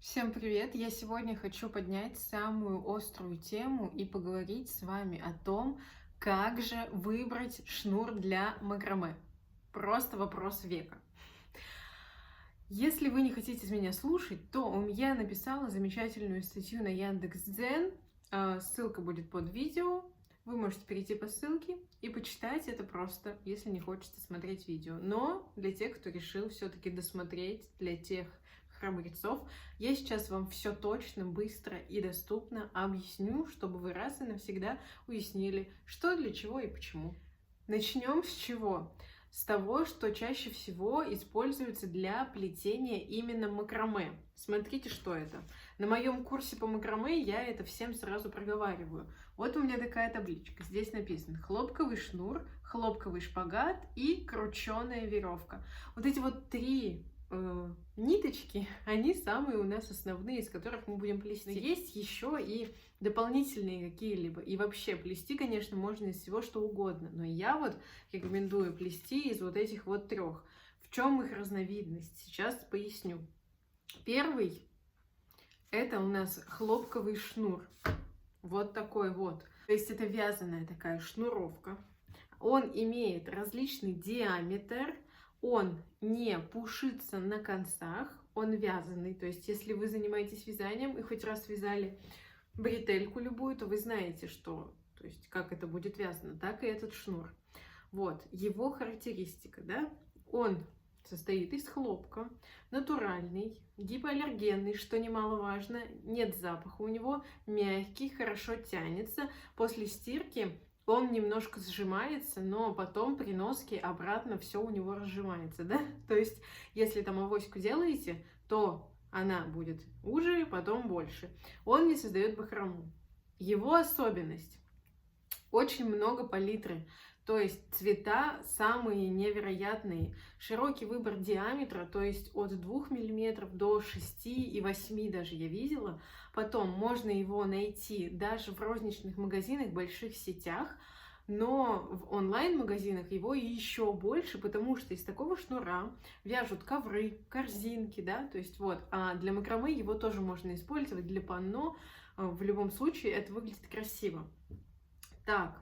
Всем привет! Я сегодня хочу поднять самую острую тему и поговорить с вами о том, как же выбрать шнур для макраме. Просто вопрос века. Если вы не хотите меня слушать, то я написала замечательную статью на Яндекс.Дзен. Ссылка будет под видео. Вы можете перейти по ссылке и почитать это просто, если не хочется смотреть видео. Но для тех, кто решил все-таки досмотреть, для тех храбрецов, я сейчас вам все точно, быстро и доступно объясню, чтобы вы раз и навсегда уяснили, что, для чего и почему. Начнем с чего? С того, что чаще всего используется для плетения именно макраме. Смотрите, что это. На моем курсе по макраме я это всем сразу проговариваю. Вот у меня такая табличка. Здесь написано хлопковый шнур, хлопковый шпагат и крученая веревка. Вот эти вот три ниточки, они самые у нас основные, из которых мы будем плести. Но есть еще и дополнительные какие-либо. И вообще плести, конечно, можно из всего что угодно. Но я вот рекомендую плести из вот этих вот трех. В чем их разновидность? Сейчас поясню. Первый — это у нас хлопковый шнур. Вот такой вот. То есть это вязаная такая шнуровка. Он имеет различный диаметр. Он не пушится на концах, он вязаный. То есть, если вы занимаетесь вязанием и хоть раз вязали бретельку любую, то вы знаете, что, то есть, как это будет вязано, так и этот шнур. Вот, его характеристика, да, он состоит из хлопка, натуральный, гипоаллергенный, что немаловажно, нет запаха у него, мягкий, хорошо тянется. После стирки он немножко сжимается, но потом при носке обратно все у него разжимается, да? То есть, если там авоську делаете, то она будет уже, потом больше. Он не создает бахрому. Его особенность: очень много палитры, то есть цвета самые невероятные, широкий выбор диаметра, то есть от 2 мм до 6 и 8 даже я видела. Потом можно его найти даже в розничных магазинах, больших сетях, но в онлайн-магазинах его еще больше, потому что из такого шнура вяжут ковры, корзинки, да, то есть вот. А для макраме его тоже можно использовать, для панно. В любом случае это выглядит красиво. Так,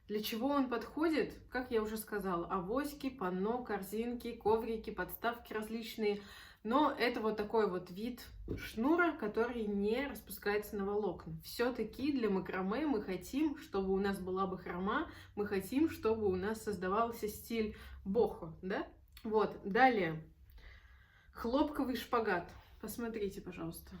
для чего он подходит? Как я уже сказала, авоськи, панно, корзинки, коврики, подставки различные. Но это вот такой вот вид шнура, который не распускается на волокна. Все-таки для макраме мы хотим, чтобы у нас была бахрома, мы хотим, чтобы у нас создавался стиль бохо, да? Вот, далее. Хлопковый шпагат. Посмотрите, пожалуйста.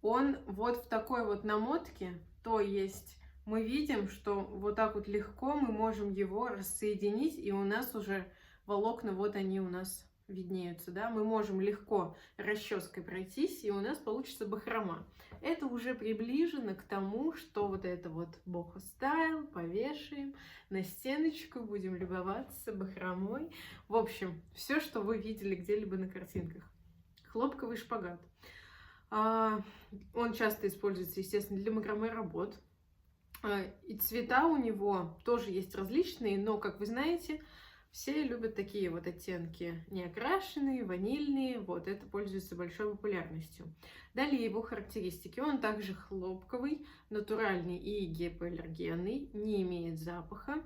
Он вот в такой вот намотке, то есть мы видим, что вот так вот легко мы можем его рассоединить, и у нас уже волокна, вот они у нас виднеются, да, мы можем легко расческой пройтись, и у нас получится бахрома. Это уже приближено к тому, что вот это вот бохо стайл повешаем на стеночку, будем любоваться бахромой. В общем, все, что вы видели где-либо на картинках. Хлопковый шпагат. Он часто используется, естественно, для макраме работ. И цвета у него тоже есть различные, но, как вы знаете, все любят такие вот оттенки неокрашенные, ванильные. Вот, это пользуется большой популярностью. Далее его характеристики. Он также хлопковый, натуральный и гипоаллергенный, не имеет запаха.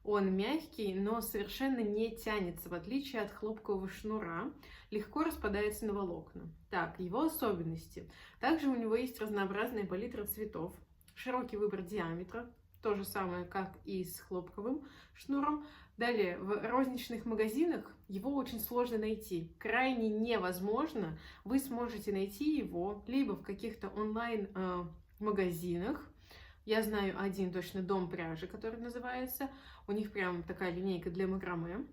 Он мягкий, но совершенно не тянется, в отличие от хлопкового шнура. Легко распадается на волокна. Так, его особенности. Также у него есть разнообразная палитра цветов, широкий выбор диаметра, то же самое, как и с хлопковым шнуром. Далее, в розничных магазинах его очень сложно найти, крайне невозможно. Вы сможете найти его либо в каких-то онлайн-магазинах. Я знаю один точно, Дом пряжи, который называется. У них прям такая линейка для макраме.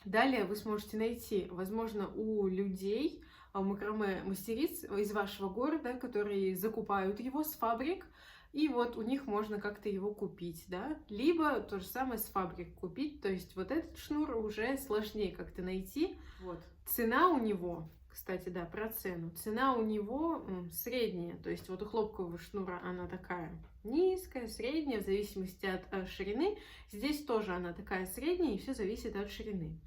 Далее вы сможете найти, возможно, у людей, макраме мастериц из вашего города, которые закупают его с фабрик. И вот у них можно как-то его купить, да, либо то же самое с фабрик купить, то есть вот этот шнур уже сложнее как-то найти. Вот. Цена у него, кстати, да, про цену, цена у него средняя, то есть вот у хлопкового шнура она такая низкая, средняя, в зависимости от ширины, здесь тоже она такая средняя, и все зависит от ширины.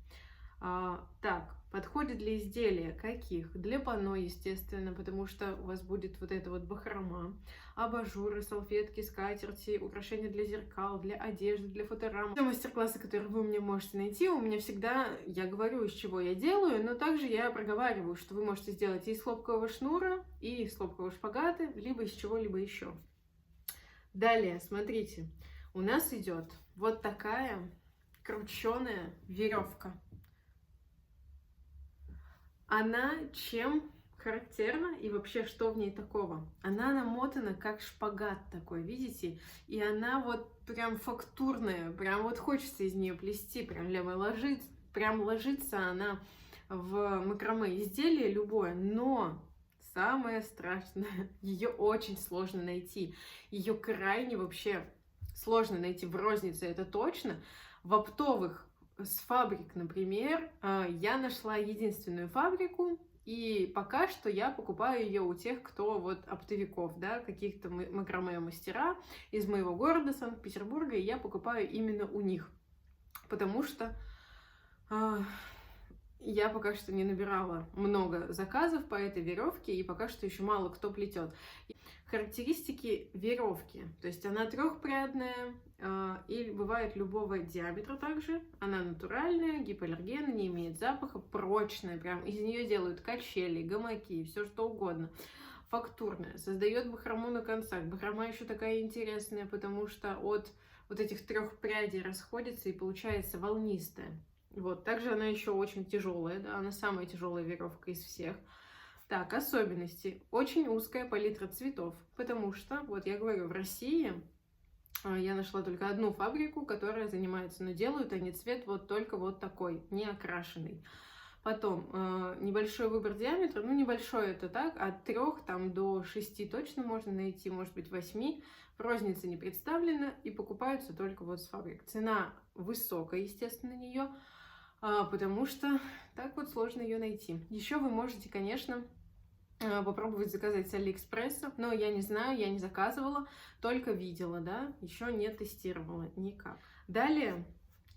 Так, подходит для изделия каких? Для панно, естественно, потому что у вас будет вот эта вот бахрома, абажуры, салфетки, скатерти, украшения для зеркал, для одежды, для фоторам. Все мастер-классы, которые вы у меня можете найти, у меня всегда, я говорю, из чего я делаю, но также я проговариваю, что вы можете сделать и из хлопкового шнура, и из хлопкового шпагата, либо из чего-либо еще. Далее, смотрите, у нас идет вот такая крученая веревка. Она чем характерна и вообще что в ней такого? Она намотана как шпагат такой, видите? И она вот прям фактурная, прям вот хочется из нее плести, прям ложится она в макраме изделие любое, но самое страшное, ее очень сложно найти. Ее крайне вообще сложно найти в рознице, это точно. В оптовых с фабрик, например, я нашла единственную фабрику, и пока что я покупаю ее у тех, кто вот оптовиков, да, каких-то макраме мастера из моего города, Санкт-Петербурга, и я покупаю именно у них, потому что я пока что не набирала много заказов по этой веревке, и пока что еще мало кто плетет. Характеристики веревки, то есть она трехпрядная, и бывает любого диаметра также. Она натуральная, гипоаллергенная, не имеет запаха, прочная, прям из нее делают качели, гамаки, все что угодно. Фактурная, создает бахрому на концах. Бахрома еще такая интересная, потому что от вот этих трех прядей расходится и получается волнистая. Вот, также она еще очень тяжелая, да, она самая тяжелая веревка из всех. Так, особенности. Очень узкая палитра цветов, потому что, вот я говорю, в России я нашла только одну фабрику, которая занимается, но делают они цвет вот только вот такой, не окрашенный. Потом, небольшой выбор диаметра, ну небольшой это так, от 3 там, до 6 точно можно найти, может быть 8. В рознице не представлено и покупаются только вот с фабрик. Цена высокая, естественно, на нее, потому что так вот сложно ее найти. Еще вы можете, конечно, попробовать заказать с Алиэкспресса, но я не знаю, я не заказывала, только видела, да, еще не тестировала никак. Далее,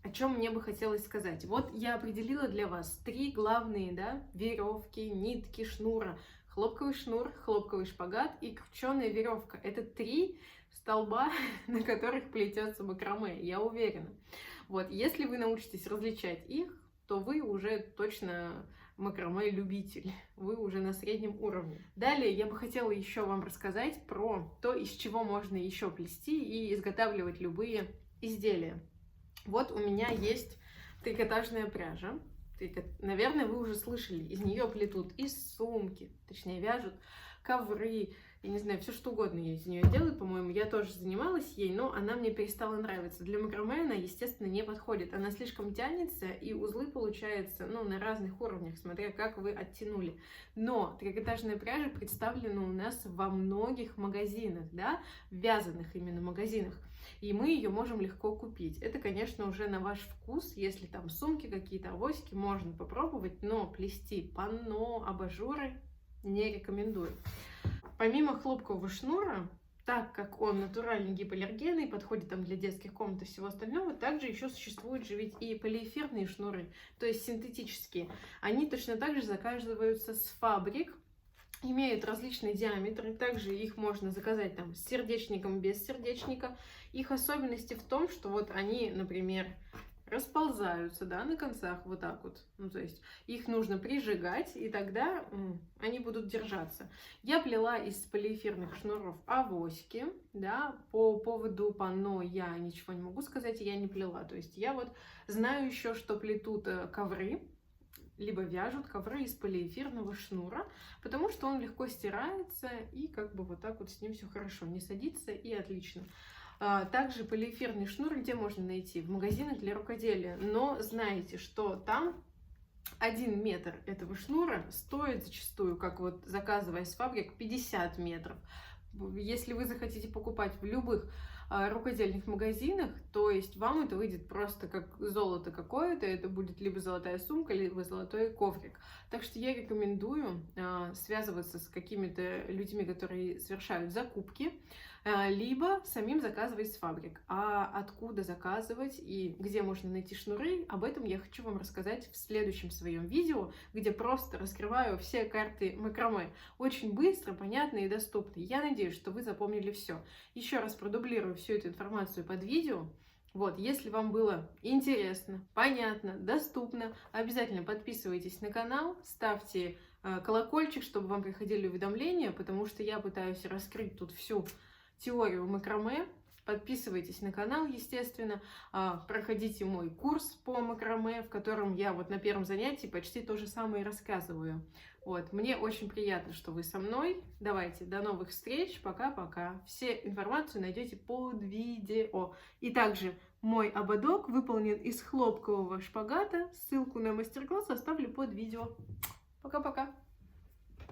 о чем мне бы хотелось сказать. Вот я определила для вас 3 главные, да, веревки, нитки, шнура. Хлопковый шнур, хлопковый шпагат и крученая веревка. Это 3 столба, на которых плетется макраме, я уверена. Вот, если вы научитесь различать их, то вы уже точно макраме-любитель, вы уже на среднем уровне. Далее я бы хотела еще вам рассказать про то, из чего можно еще плести и изготавливать любые изделия. Вот у меня есть трикотажная пряжа. Наверное, вы уже слышали, из нее плетут из сумки, точнее вяжут ковры, я не знаю, все что угодно я из нее делаю, по-моему, я тоже занималась ей, но она мне перестала нравиться. Для макраме она, естественно, не подходит, она слишком тянется, и узлы получаются, ну, на разных уровнях, смотря как вы оттянули. Но трикотажная пряжа представлена у нас во многих магазинах, да, вязаных именно магазинах, и мы ее можем легко купить. Это, конечно, уже на ваш вкус, если там сумки какие-то, авоськи, можно попробовать, но плести панно, абажуры не рекомендую. Помимо хлопкового шнура, так как он натуральный, гипоаллергенный, подходит там для детских комнат и всего остального, также еще существуют же ведь и полиэфирные шнуры, то есть синтетические. Они точно так же заказываются с фабрик, имеют различные диаметры, также их можно заказать там с сердечником, без сердечника. Их особенности в том, что вот они, например, расползаются, да, на концах вот так вот, ну, то есть их нужно прижигать, и тогда они будут держаться. Я плела из полиэфирных шнуров авоськи, да, по поводу панно я ничего не могу сказать, я не плела, то есть я вот знаю еще, что плетут ковры, либо вяжут ковры из полиэфирного шнура, потому что он легко стирается, и как бы вот так вот с ним все хорошо, не садится, и отлично. Также полиэфирный шнур где можно найти? В магазинах для рукоделия. Но знаете, что там 1 метр этого шнура стоит зачастую, как вот заказывая с фабрик, 50 метров. Если вы захотите покупать в любых рукодельных магазинах, то есть вам это выйдет просто как золото какое-то, это будет либо золотая сумка, либо золотой коврик. Так что я рекомендую связываться с какими-то людьми, которые совершают закупки, либо самим заказывать с фабрик. А откуда заказывать и где можно найти шнуры, об этом я хочу вам рассказать в следующем своем видео, где просто раскрываю все карты макраме. Очень быстро, понятно и доступно. Я надеюсь, что вы запомнили все. Еще раз продублирую всю эту информацию под видео. Вот, если вам было интересно, понятно, доступно, обязательно подписывайтесь на канал, ставьте колокольчик, чтобы вам приходили уведомления, потому что я пытаюсь раскрыть тут всю теорию макраме. Подписывайтесь на канал, естественно, проходите мой курс по макраме, в котором я вот на первом занятии почти то же самое рассказываю. Вот, мне очень приятно, что вы со мной. Давайте, до новых встреч, пока-пока. Все информацию найдете под видео. И также мой ободок выполнен из хлопкового шпагата. Ссылку на мастер-класс оставлю под видео. Пока-пока.